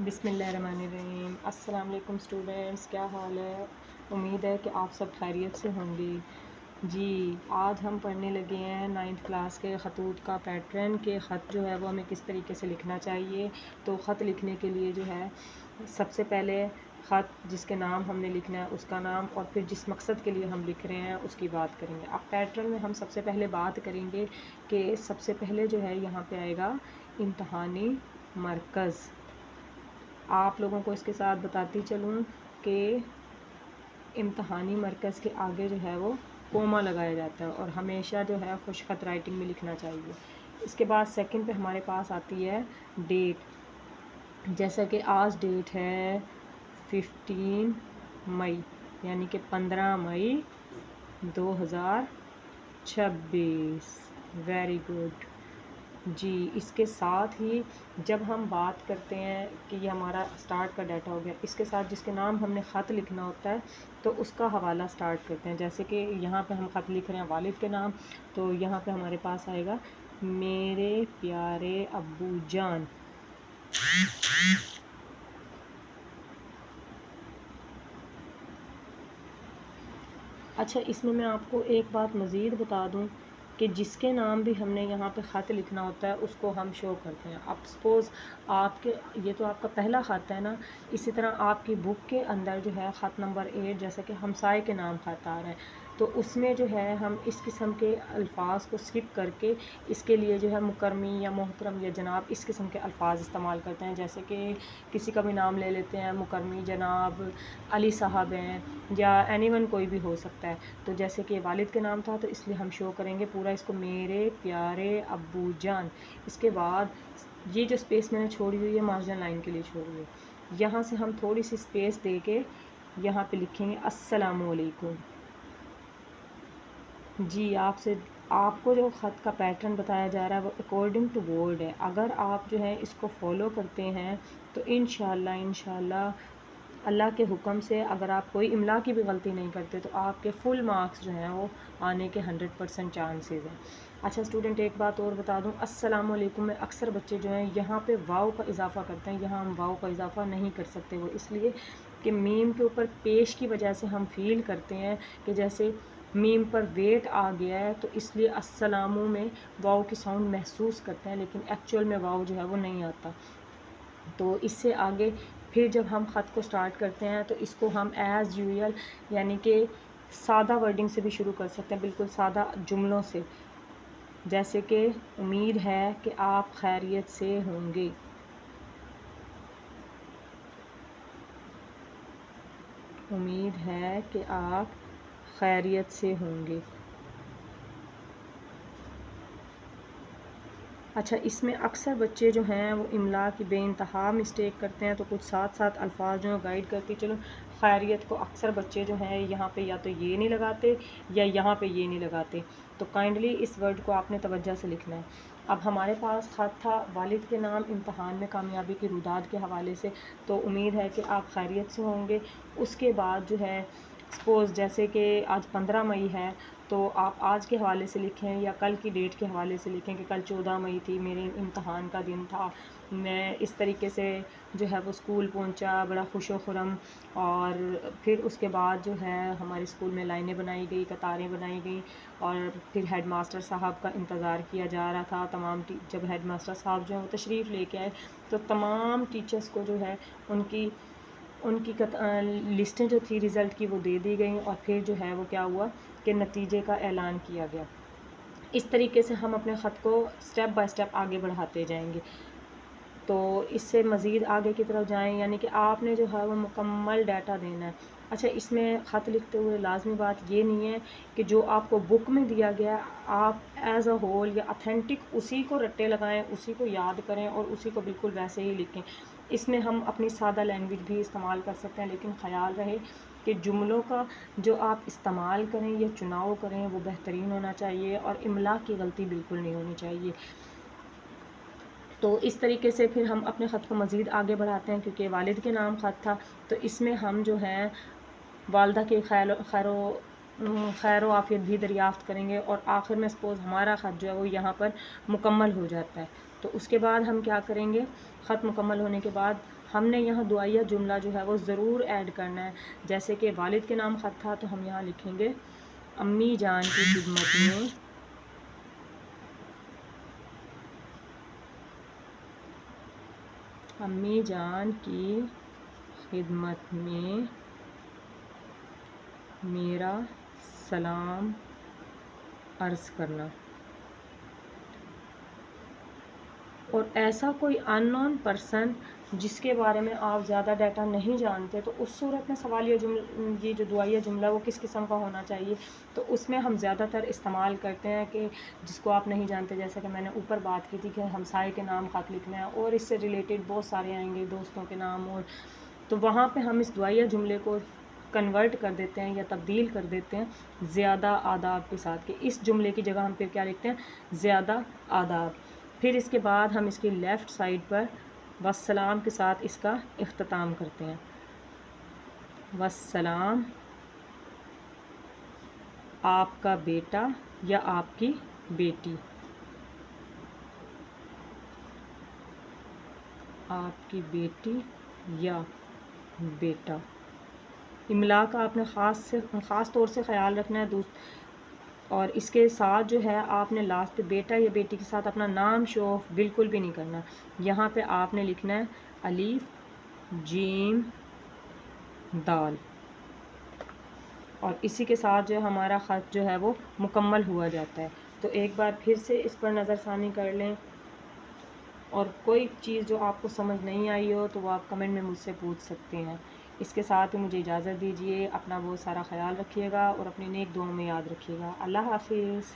बिस्मिल्लाहिर्रहमानिर्रहीम। अस्सलाम वालेकुम स्टूडेंट्स, क्या हाल है? उम्मीद है कि आप सब खैरियत से होंगे। जी, आज हम पढ़ने लगे हैं 9th क्लास के ख़तूत का पैटर्न के ख़त जो है वो हमें किस तरीके से लिखना चाहिए। तो ख़त लिखने के लिए जो है सबसे पहले ख़त जिसके नाम हमने लिखना है उसका नाम और फिर जिस मकसद के लिए हम लिख रहे हैं उसकी बात करेंगे। अब पैटर्न में हम सबसे पहले बात करेंगे कि सबसे पहले जो है यहाँ पे आएगा इम्तहानी मरकज़। आप लोगों को इसके साथ बताती चलूँ कि इम्तहानी मरकज़ के आगे जो है वो कोमा लगाया जाता है और हमेशा जो है खुश ख़त राइटिंग में लिखना चाहिए। इसके बाद सेकंड पे हमारे पास आती है डेट। जैसा कि आज डेट है 15 मई यानी कि 15 मई 2026। वेरी गुड जी। इसके साथ ही जब हम बात करते हैं कि ये हमारा स्टार्ट का डाटा हो गया, इसके साथ जिसके नाम हमने ख़त लिखना होता है तो उसका हवाला स्टार्ट करते हैं। जैसे कि यहाँ पे हम ख़त लिख रहे हैं वालिद के नाम, तो यहाँ पे हमारे पास आएगा मेरे प्यारे अब्बू जान। अच्छा, इसमें मैं आपको एक बात मज़ीद बता दूं कि जिसके नाम भी हमने यहाँ पे ख़त लिखना होता है उसको हम शो करते हैं। अब सपोज़ आपके ये तो आपका पहला ख़त है ना, इसी तरह आपकी बुक के अंदर जो है ख़त नंबर 8 जैसे कि हमसाए के नाम ख़त आ रहा है तो उसमें जो है हम इस किस्म के अल्फाज को स्किप करके इसके लिए जो है मुकर्मी या मोहतरम या जनाब इस किस्म के अल्फाज इस्तेमाल करते हैं। जैसे कि किसी का भी नाम ले लेते हैं, मुकर्मी जनाब अली साहब हैं या एनीवन कोई भी हो सकता है। तो जैसे कि वालिद के नाम था तो इसलिए हम शो करेंगे पूरा इसको मेरे प्यारे अब्बू जान। इसके बाद ये जो स्पेस मैंने छोड़ी हुई है मार्जिन लाइन के लिए छोड़ी है, यहाँ से हम थोड़ी सी स्पेस दे के यहाँ पे लिखेंगे अस्सलामुअलैकुम। जी, आपको जो ख़त का पैटर्न बताया जा रहा है वो अकॉर्डिंग टू बोर्ड है। अगर आप जो है इसको फॉलो करते हैं तो इंशाल्लाह अल्लाह के हुक्म से अगर आप कोई इमला की भी गलती नहीं करते तो आपके फुल मार्क्स जो हैं वो आने के 100% चांसेस हैं। अच्छा स्टूडेंट, एक बात और बता दूं, अस्सलामु अलैकुम में अक्सर बच्चे जो हैं यहाँ पे वाव का इजाफ़ा करते हैं। यहाँ हम वाव का इजाफ़ा नहीं कर सकते, वो इसलिए कि मीम के ऊपर पेश की वजह से हम फील करते हैं कि जैसे मीम पर वेट आ गया है, तो इसलिए अस्सलामु में वाव की साउंड महसूस करते हैं, लेकिन एक्चुअल में वाव जो है वो नहीं आता। तो इससे आगे फिर जब हम ख़त को स्टार्ट करते हैं तो इसको हम एज़ यूजुअल यानी कि सादा वर्डिंग से भी शुरू कर सकते हैं, बिल्कुल सादा जुमलों से। जैसे कि उम्मीद है कि आप खैरियत से होंगे। उम्मीद है कि आप खैरियत से होंगे। अच्छा, इसमें अक्सर बच्चे जो हैं वो इमला की बेइंतहा मिस्टेक करते हैं, तो कुछ साथ साथ अल्फाज जो गाइड करती चलो खैरियत को अक्सर बच्चे जो हैं यहाँ पे या तो ये नहीं लगाते या यहाँ पे ये नहीं लगाते, तो काइंडली इस वर्ड को आपने तवज्जो से लिखना है। अब हमारे पास ख़त था वालिद के नाम इम्तहान में कामयाबी की रुदाद के हवाले से, तो उम्मीद है कि आप खैरियत से होंगे। उसके बाद जो है सपोज़ जैसे कि आज 15 मई है तो आप आज के हवाले से लिखें या कल की डेट के हवाले से लिखें कि कल 14 मई थी, मेरे इम्तहान का दिन था, मैं इस तरीके से जो है वो स्कूल पहुंचा बड़ा खुशो खुरम। और फिर उसके बाद जो है हमारे स्कूल में लाइनें बनाई गई, कतारें बनाई गई और फिर हेड मास्टर साहब का इंतज़ार किया जा रहा था। जब हेड मास्टर साहब जो है वो तशरीफ़ लेके आए तो तमाम टीचर्स को जो है उनकी उनकी लिस्टें जो थी रिज़ल्ट की वो दे दी गई और फिर जो है वो क्या हुआ कि नतीजे का ऐलान किया गया। इस तरीके से हम अपने ख़त को स्टेप बाय स्टेप आगे बढ़ाते जाएंगे। तो इससे मज़ीद आगे की तरफ जाएं, यानी कि आपने जो है वो मुकम्मल डाटा देना है। अच्छा, इसमें ख़त लिखते हुए लाजमी बात ये नहीं है कि जो आपको बुक में दिया गया आप एज़ अ होल या अथेंटिक उसी को रट्टे लगाएं, उसी को याद करें और उसी को बिल्कुल वैसे ही लिखें। इसमें हम अपनी सादा लैंग्वेज भी इस्तेमाल कर सकते हैं, लेकिन ख़याल रहे कि जुमलों का जो आप इस्तेमाल करें या चुनाव करें वो बेहतरीन होना चाहिए और इमला की गलती बिल्कुल नहीं होनी चाहिए। तो इस तरीके से फिर हम अपने ख़त को मज़ीद आगे बढ़ाते हैं, क्योंकि वालिद के नाम ख़त था तो इसमें हम जो है वालदा के खैर आफ़ियत भी दरियाफ़्त करेंगे और आखिर में सपोज़ हमारा ख़त जो है वो यहाँ पर मुकम्मल हो जाता है। तो उसके बाद हम क्या करेंगे, ख़त मुकम्मल होने के बाद ہم نے یہاں دعائیہ جملہ جو ہے وہ ضرور ایڈ کرنا ہے. جیسے کہ والد کے نام خط تھا تو ہم یہاں لکھیں گے امی جان کی خدمت میں امی جان کی خدمت میں میرا سلام عرض کرنا. اور ایسا کوئی ان نون پرسن جس کے بارے میں آپ زیادہ ڈیٹا نہیں جانتے تو اس صورت میں سوالیہ جملہ یہ جو دعائیہ جملہ وہ کس قسم کا ہونا چاہیے. تو اس میں ہم زیادہ تر استعمال کرتے ہیں کہ جس کو آپ نہیں جانتے، جیسے کہ میں نے اوپر بات کی تھی کہ ہمسائے کے نام خط لکھنا ہے اور اس سے ریلیٹڈ بہت سارے آئیں گے، دوستوں کے نام، اور تو وہاں پہ ہم اس دعائیہ جملے کو کنورٹ کر دیتے ہیں یا تبدیل کر دیتے ہیں زیادہ آداب کے ساتھ، کہ اس جملے کی جگہ ہم پھر کیا لکھتے ہیں، زیادہ آداب. پھر اس کے بعد ہم اس کی لیفٹ سائڈ پر والسلام کے ساتھ اس کا اختتام کرتے ہیں. والسلام آپ کا بیٹا یا آپ کی بیٹی، آپ کی بیٹی یا بیٹا. املا کا آپ نے خاص طور سے خیال رکھنا ہے اور اس کے ساتھ جو ہے آپ نے لاسٹ پہ بیٹا یا بیٹی کے ساتھ اپنا نام شو آف بالکل بھی نہیں کرنا. یہاں پہ آپ نے لکھنا ہے الف جیم دال، اور اسی کے ساتھ جو ہمارا خط جو ہے وہ مکمل ہوا جاتا ہے. تو ایک بار پھر سے اس پر نظر ثانی کر لیں، اور کوئی چیز جو آپ کو سمجھ نہیں آئی ہو تو وہ آپ کمنٹ میں مجھ سے پوچھ سکتے ہیں. اس کے ساتھ مجھے اجازت دیجیے. اپنا بہت سارا خیال رکھیے گا اور اپنی نیک دعاؤں میں یاد رکھیے گا. اللہ حافظ.